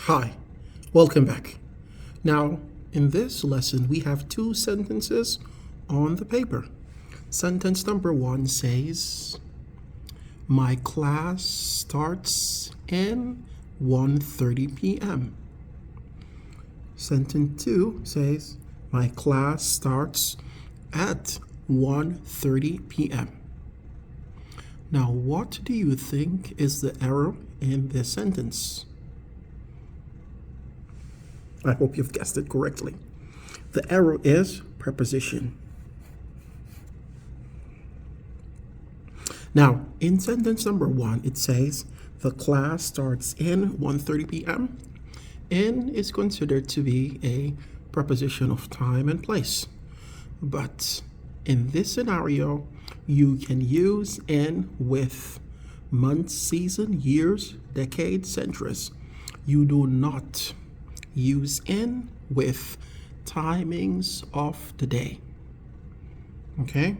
Hi, welcome back. Now, in this lesson, we have two sentences on the paper. Sentence number 1 says, my class starts in 1:30 p.m. Sentence 2 says, my class starts at 1:30 p.m. Now, what do you think is the error in this sentence? I hope you've guessed it correctly. The error is preposition. Now, in sentence number 1, it says the class starts in 1:30 p.m. In is considered to be a preposition of time and place. But in this scenario, you can use in with months, season, years, decades, centuries. You do not use in with timings of the day. Okay?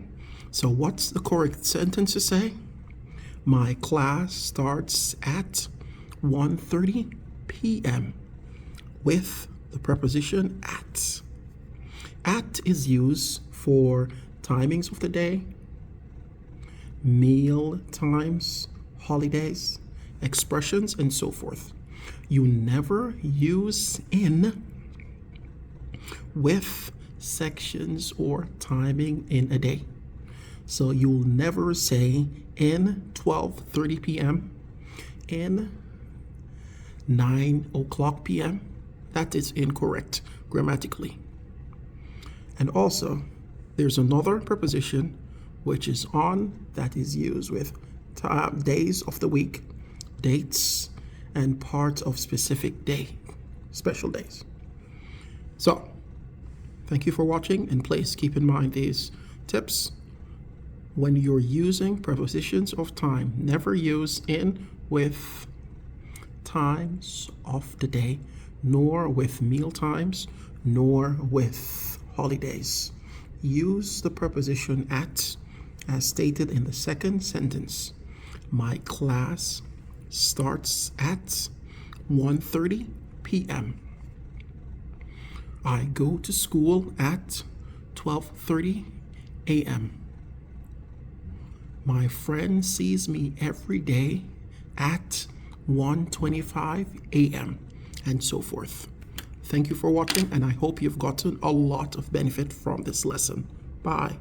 So what's the correct sentence to say? My class starts at 1:30 p.m. with the preposition at. At is used for timings of the day, meal times, holidays, expressions, and so forth. You never use in with sections or timing in a day. So you'll never say in 12:30 p.m., in 9:00 p.m. That is incorrect grammatically. And also, there's another preposition which is on that is used with days of the week, dates, and parts of specific day, special days. So, thank you for watching, and please keep in mind these tips. When you're using prepositions of time, never use in with times of the day, nor with meal times, nor with holidays. Use the preposition at as stated in the second sentence. My class starts at 1:30 p.m. I go to school at 12:30 a.m. My friend sees me every day at 1:25 a.m. and so forth. Thank you for watching, and I hope you've gotten a lot of benefit from this lesson. Bye.